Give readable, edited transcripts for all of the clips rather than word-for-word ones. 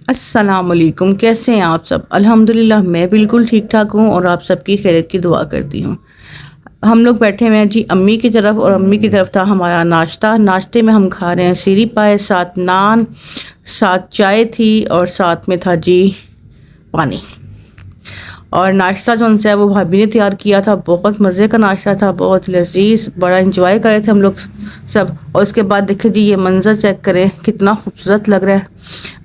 अस्सलाम वालेकुम, कैसे हैं आप सब। अल्हम्दुलिल्लाह मैं बिल्कुल ठीक ठाक हूँ और आप सबकी खैरियत की दुआ करती हूँ। हम लोग बैठे हुए हैं जी अम्मी की तरफ, और अम्मी की तरफ था हमारा नाश्ता। नाश्ते में हम खा रहे हैं सीरी पाए, साथ नान, साथ चाय थी और साथ में था जी पानी। और नाश्ता जो उनसे है वो भाभी ने तैयार किया था, बहुत मज़े का नाश्ता था, बहुत लजीज, बड़ा इंजॉय कर रहे थे हम लोग सब। और उसके बाद देखिए जी ये मंज़र चेक करें, कितना खूबसूरत लग रहा है।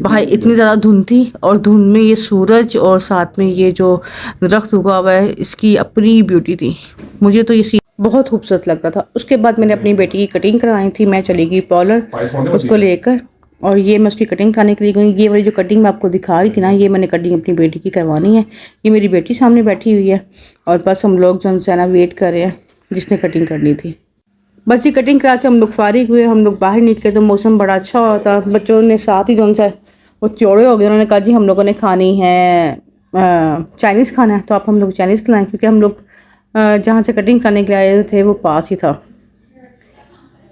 बाहर इतनी ज़्यादा धुंध थी और धुंध में ये सूरज और साथ में ये जो दरख्त उगा हुआ है, इसकी अपनी ब्यूटी थी। मुझे तो ये सी बहुत खूबसूरत लग रहा था। उसके बाद मैंने अपनी बेटी की कटिंग कराई थी, मैं चली गई पार्लर उसको लेकर, और ये मैं उसकी कटिंग कराने के लिए गई। ये वाली जो कटिंग मैं आपको दिखा रही थी ना, ये मैंने कटिंग अपनी बेटी की करवानी है। ये मेरी बेटी सामने बैठी हुई है और बस हम लोग जो है ना वेट कर रहे हैं जिसने कटिंग करनी थी। बस ये कटिंग करा के हम लोग फारिग हुए, हम लोग बाहर निकले तो मौसम बड़ा अच्छा हो रहा था। बच्चों ने साथ ही जो सा वो चौड़े हो गए, उन्होंने कहा जी हम लोगों ने खानी है चाइनीज़ खाना है, तो आप हम लोग चाइनीज़ खिलाएं, क्योंकि हम लोग जहाँ से कटिंग कराने के लिए आए थे वो पास ही था।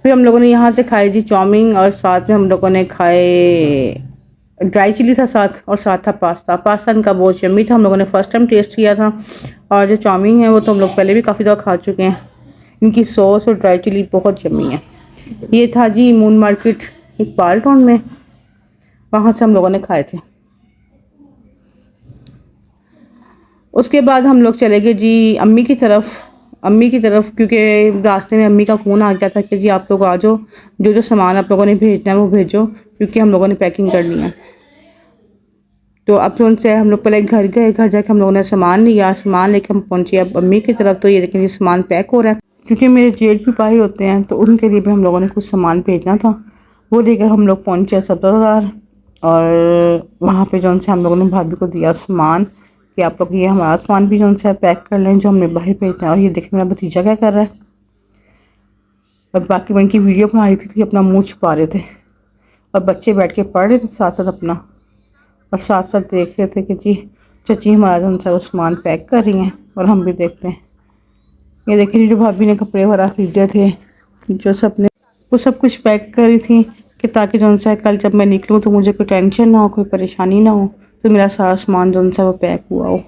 फिर हम लोगों ने यहाँ से खाई जी चाउमीन, और साथ में हम लोगों ने खाए ड्राई चिली था साथ, और साथ था पास्ता। पास्ता इनका बहुत यम्मी था, हम लोगों ने फ़र्स्ट टाइम टेस्ट किया था। और जो चाउमीन है वो तो हम लोग पहले भी काफ़ी दफ़ा खा चुके हैं। इनकी सॉस और ड्राई चिली बहुत यम्मी है। ये था जी मून मार्केट एक पाल टाउन में, वहाँ से हम लोगों ने खाए थे। उसके बाद हम लोग चले गए जी अम्मी की तरफ, क्योंकि रास्ते में अम्मी का फ़ोन आ गया था कि जी आप लोग आ जाओ, जो सामान आप लोगों ने भेजना है वो भेजो, क्योंकि हम लोगों ने पैकिंग करनी है। तो अब तो उनसे हम लोग पहले घर गए, घर जाके हम लोगों ने सामान लिया, सामान लेके हम पहुँचे अब अम्मी की तरफ। तो ये देखें जी सामान पैक हो रहा है, क्योंकि मेरे जेठ भी बाहर होते हैं तो उनके लिए भी हम लोगों ने कुछ सामान भेजना था। वो लेकर हम लोग पहुँचे सब्ज़ा बाज़ार, और वहाँ पे जो उनसे हम लोगों ने भाभी को दिया सामान कि आप लोग ये हमारा सामान भी जो उनसे पैक कर लें जो हमने बाहर भेजना है। और ये देखिए मेरा भतीजा क्या कर रहा है, और बाकी मैं इनकी वीडियो बना रही थी तो ये अपना मुँह छुपा रहे थे, और बच्चे बैठ के पढ़ रहे थे साथ साथ अपना, और साथ साथ देख रहे थे कि जी चाची हमारा जो उनसे वो सामान पैक कर रही हैं, और हम भी देखते हैं। ये देखिए जो भाभी ने कपड़े वगैरह खरीदे थे, जो सब ने वो सब कुछ पैक करी थी कि ताकि जो उनसे कल जब मैं निकलूँ तो मुझे कोई टेंशन ना हो, कोई परेशानी ना हो, तो मेरा सारा सामान जो उनसे वो पैक हुआ हो।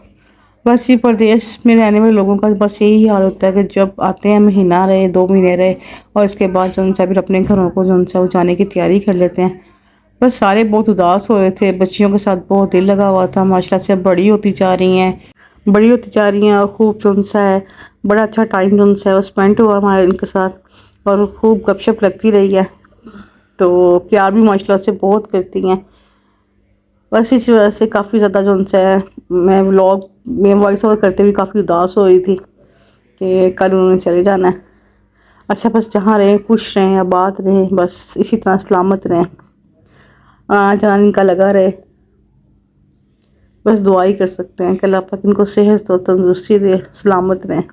बस ये प्रदेश में रहने वाले लोगों का बस यही हाल होता है कि जब आते हैं महीना रहे 2 महीने रहे, और इसके बाद जो उनसे फिर अपने घरों को जो उनसे वो जाने की तैयारी कर लेते हैं। बस सारे बहुत उदास हो रहे थे, बच्चियों के साथ बहुत दिल लगा हुआ था। माशाल्लाह से बड़ी होती जा रही हैं और खूब जो उनसा है बड़ा अच्छा टाइम जो उनसे वो स्पेंड हुआ हमारे इनके साथ, और खूब गपशप लगती रही है। तो प्यार भी माशाल्लाह से बहुत करती हैं। बस इस वजह से काफ़ी ज़्यादा जो उनसे है मैं व्लॉग में वॉइस ओवर करते हुए काफ़ी उदास हो रही थी कि कल उन्होंने चले जाना है। अच्छा बस जहाँ रहें खुश रहें, आबाद रहें, बस इसी तरह सलामत रहें, जहाँ इनका लगा रहे। बस दुआ ही कर सकते हैं कि अल्लाह पाक इनको सेहत और तंदुरुस्ती दे, सलामत रहें।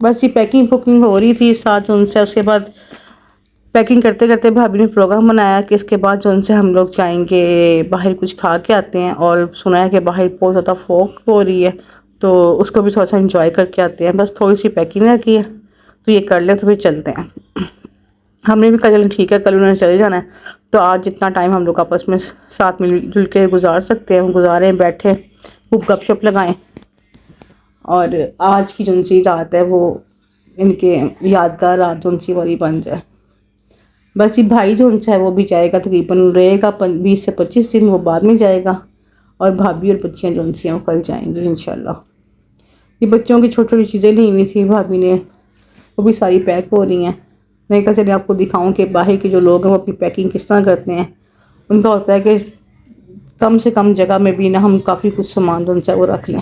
बस ये पैकिंग पुकिंग हो रही थी साथ उनसे। उसके बाद पैकिंग करते करते भाभी ने प्रोग्राम बनाया कि इसके बाद जो उनसे हम लोग जाएंगे बाहर कुछ खा के आते हैं, और सुना है कि बाहर बहुत ज़्यादा फॉग हो रही है तो उसको भी थोड़ा सा इंजॉय करके आते हैं। बस थोड़ी सी पैकिंग रखी है तो ये कर लें तो फिर चलते हैं। हमने भी कहा चलें ठीक है, कल उन्होंने चले जाना है तो आज जितना टाइम हम लोग आपस में साथ मिलजुल के गुजार सकते हैं हम गुजारें, बैठे खूब गपशप लगाएं, और आज की जो सी रात है वो इनके यादगार रात जो सी वाली बन जाए। बस ये भाई जो उनसे है वो भी जाएगा, तकरीबन रहेगा 20 से 25 दिन, वो बाद में जाएगा, और भाभी और बच्चियाँ जो उनसी हैं वो कल जाएंगी इंशाल्लाह। ये बच्चों की छोटी छोटी चीज़ें ली हुई थी भाभी ने, वो भी सारी पैक हो रही हैं। मैं कहा चलिए आपको दिखाऊं कि बाहर के जो लोग हैं वो अपनी पैकिंग किस तरह करते हैं। उनका होता है कि कम से कम जगह में भी ना हम काफ़ी कुछ सामान जो उनसे वो रख लें।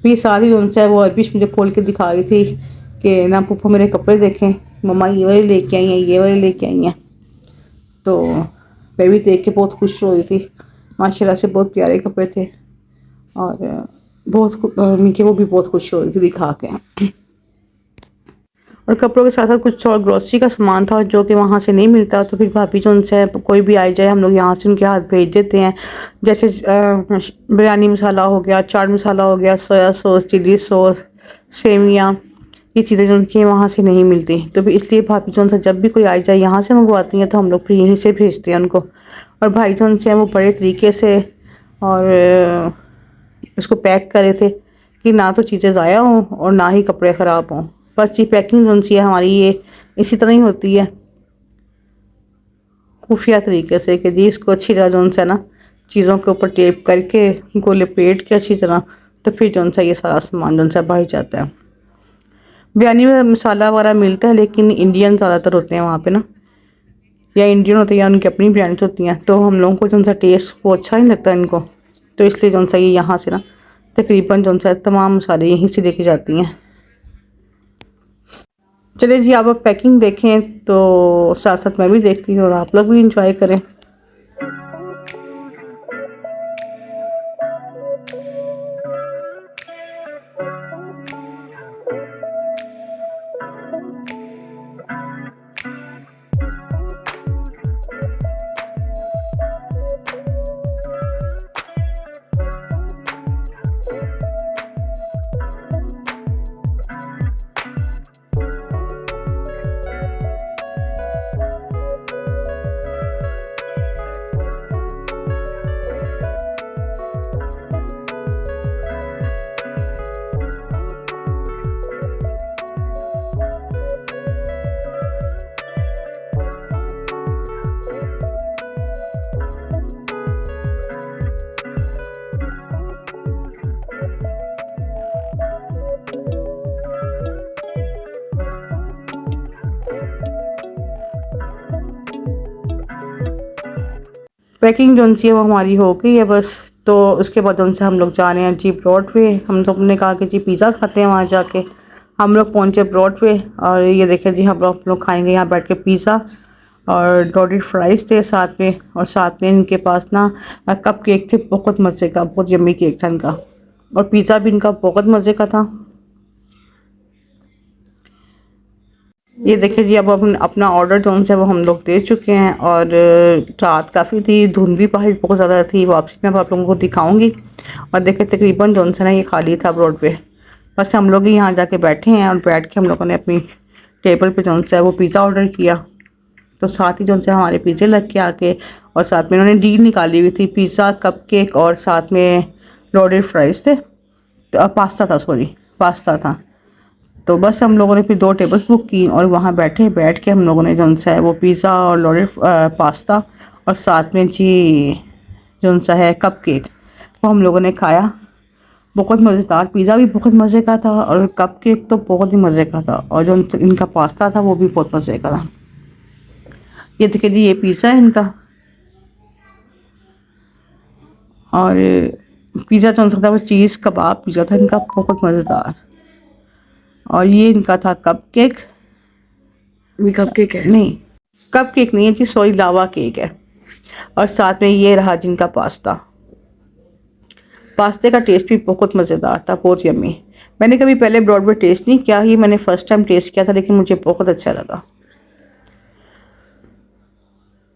ये सारी उनसे वो अरबिश मुझे खोल के दिखा रही थी कि ना पप्पा मेरे कपड़े देखें, मम्मा ये वाले लेके आई हैं, ये वाले लेके आई हैं। तो मैं भी देख के बहुत खुश हो रही थी, माशाल्लाह से बहुत प्यारे कपड़े थे, और बहुत मीके वो भी बहुत खुश हो रही थी दिखा के। और कपड़ों के साथ साथ कुछ और ग्रॉसरी का सामान था जो कि वहाँ से नहीं मिलता, तो फिर भाभी जो उनसे कोई भी आई जाए हम लोग यहाँ से उनके हाथ भेज देते हैं। जैसे बिरयानी मसाला हो गया, चाट मसाला हो गया, सोया सॉस, चिली सॉस, सेवियाँ, ये चीज़ें जो उनकी वहाँ से नहीं मिलती। तो भी इसलिए भाभी जो जब भी कोई आ जाए यहाँ से मंगवाती हैं तो हम लोग फिर यहीं से भेजते हैं उनको। और भाई जो हैं वो बड़े तरीके से और उसको पैक करे थे कि ना तो चीज़ें ज़ाया हों और ना ही कपड़े ख़राब हों। बस ये पैकिंग जो है हमारी ये इसी तरह ही होती है, खुफिया तरीके से, कि जी इसको अच्छी तरह जो है ना चीज़ों के ऊपर टेप करके उनको लपेट के अच्छी तरह, तो फिर जो है ये सारा सामान जो है बाहर जाता है। बिरयानी में मसाला वगैरह मिलता है लेकिन इंडियन ज़्यादातर होते हैं वहाँ पे ना, या इंडियन होते हैं या उनकी अपनी ब्रांड्स होती हैं, तो हम लोगों को जो सा टेस्ट वो अच्छा नहीं लगता इनको, तो इसलिए जो सा ये यहाँ से ना तकरीबन जो सा तमाम मसाले यहीं से लेके जाती हैं। चलिए जी, आप पैकिंग देखें तो साथ साथ मैं भी देखती हूँ और आप लोग भी इंजॉय करें। पैकिंग जो है वो हमारी हो गई है बस। तो उसके बाद उनसे हम लोग जा रहे हैं जी ब्रॉडवे। हम सब ने कहा कि जी पिज़्ज़ा खाते हैं वहाँ जाके। हम लोग पहुँचे ब्रॉडवे और ये देखें जी हम लोग खाएंगे यहाँ बैठ के पिज़्ज़ा और लोडेड फ्राइज़ थे साथ में, और साथ में इनके पास ना कप केक थे, बहुत मज़े का, बहुत यम्मी केक था इनका, और पिज़्ज़ा भी इनका बहुत मज़े का था। ये देखिए जी, अब अपना ऑर्डर जो है वो हम लोग दे चुके हैं और रात काफ़ी थी, धुंध भी बाहर बहुत ज़्यादा थी। वापसी में अब आप लोगों को दिखाऊंगी। और देखिए तकरीबन जो है ना ये खाली था रोड पे, बस हम लोग ही यहाँ जाके बैठे हैं और बैठ के हम लोगों ने अपनी टेबल पे जो है वो पिज़्ज़ा ऑर्डर किया। तो साथ ही जो है हमारे पिज़्ज़े लग के आके, और साथ में इन्होंने डील निकाली हुई थी, पिज़्ज़ा, कप केक और साथ में लोडेड फ्राइज़ थे, तो पास्ता था, सॉरी पास्ता था। तो बस हम लोगों ने फिर 2 टेबल्स बुक की और वहाँ बैठ के हम लोगों ने जो है वो पिज़्ज़ा और लोडेड पास्ता और साथ में जी जो सा है कप केक वो हम लोगों ने खाया। बहुत मज़ेदार, पिज़्ज़ा भी बहुत मज़े का था और कप केक तो बहुत ही मज़े का था, और जो इनका पास्ता था वो भी बहुत मज़े का था। ये देखिए जी, ये पिज़्ज़ा है इनका, और पिज़्ज़ा जो था वो चीज़ कबाब पिज़्ज़ा था इनका, बहुत मज़ेदार। और ये इनका था कप केक। भी कप केक है? नहीं, कप केक नहीं है जी, सॉरी लावा केक है। और साथ में ये रहा जिनका पास्ता। पास्ते का टेस्ट भी बहुत मज़ेदार था, बहुत यम्मी। मैंने कभी पहले ब्रॉडवे टेस्ट नहीं किया, ये मैंने फ़र्स्ट टाइम टेस्ट किया था, लेकिन मुझे बहुत अच्छा लगा।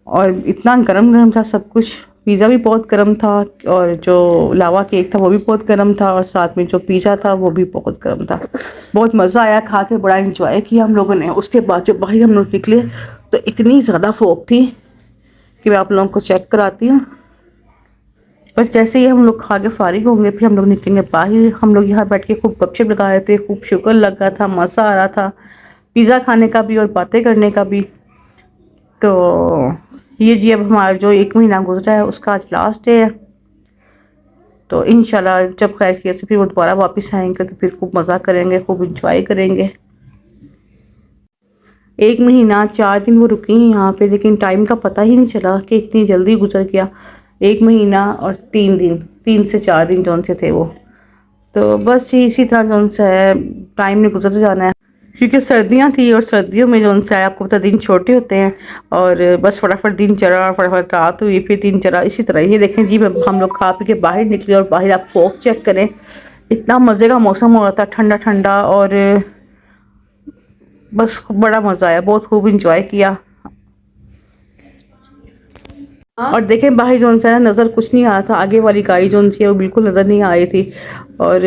और इतना गरम गरम था सब कुछ, पिज़्ज़ा भी बहुत गर्म था और जो लावा केक था वो भी बहुत गर्म था, और साथ में जो पिज़्ज़ा था वो भी बहुत गर्म था। बहुत मज़ा आया खा के, बड़ा इंजॉय किया हम लोगों ने। उसके बाद जो बाहर हम लोग निकले तो इतनी ज़्यादा फोक थी कि मैं आप लोगों को चेक कराती हूँ। बस जैसे ही हम लोग खा के फारिग होंगे फिर हम लोग निकलेंगे बाहर। हम लोग यहाँ बैठ के खूब गपशप लगा रहे थे, खूब शुगर लग रहा था, मज़ा आ रहा था पिज़्ज़ा खाने का भी और बातें करने का भी। तो ये जी अब हमारा जो 1 महीना गुजरा है उसका आज लास्ट डे है। तो इंशाल्लाह जब खैर किया से फिर वो दोबारा वापस आएंगे तो फिर खूब मज़ा करेंगे, खूब इंजॉय करेंगे। 1 महीना 4 दिन वो रुकी हैं यहाँ पे, लेकिन टाइम का पता ही नहीं चला कि इतनी जल्दी गुजर गया। 1 महीना और 3 दिन, 3 से 4 दिन जौन से थे वो। तो बस इसी तरह जौन सा है टाइम ने गुजरते जाना है, क्योंकि सर्दियाँ थी और सर्दियों में जौन सा है आपको पता दिन छोटे होते हैं, और बस फटाफट दिन चढ़ा, फटाफट रात हुई, फिर दिन चढ़ा, इसी तरह। ये देखें जी हम लोग खा पी के बाहर निकले और बाहर आप फॉग चेक करें, इतना मज़े का मौसम हो रहा था, ठंडा ठंडा, और बस बड़ा मज़ा आया, बहुत खूब इंजॉय किया। और देखें बाहर जो है नज़र कुछ नहीं आ रहा था, आगे वाली गाड़ी जो है वो बिल्कुल नज़र नहीं आ रही थी, और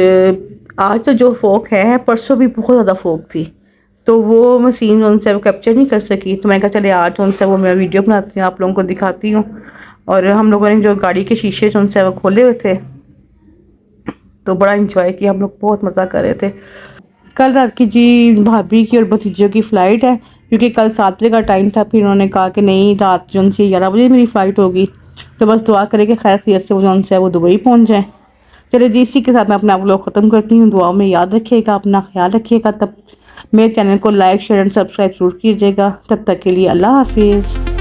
आज तो जो फोक है परसों भी बहुत ज़्यादा फोक थी, तो वो मैं सीन उनसे वो कैप्चर नहीं कर सकी। तो मैं कहा चले आज उनसे वो मैं वीडियो बनाती हूँ, आप लोगों को दिखाती हूँ। और हम लोगों ने जो गाड़ी के शीशे उनसे वो खोले हुए थे, तो बड़ा इंजॉय किया हम लोग, बहुत मज़ा कर रहे थे। कल रात की जी भाभी की और भतीजों की फ़्लाइट है, क्योंकि कल 7 बजे का टाइम था। फिर उन्होंने कहा कि नहीं, रात जो उनसे 11 बजे मेरी फ़्लाइट होगी, तो बस दुआ करें कि खैर खैरियत से वो जो उनसे वो दुबई पहुंच जाएँ। चलिए जी, इसी के साथ मैं अपना व्लॉग ख़त्म करती हूँ। दुआओं में याद रखिएगा, अपना ख्याल रखिएगा। तब मेरे चैनल को लाइक शेयर एंड सब्सक्राइब ज़रूर कीजिएगा। तब तक के लिए अल्लाह हाफिज़।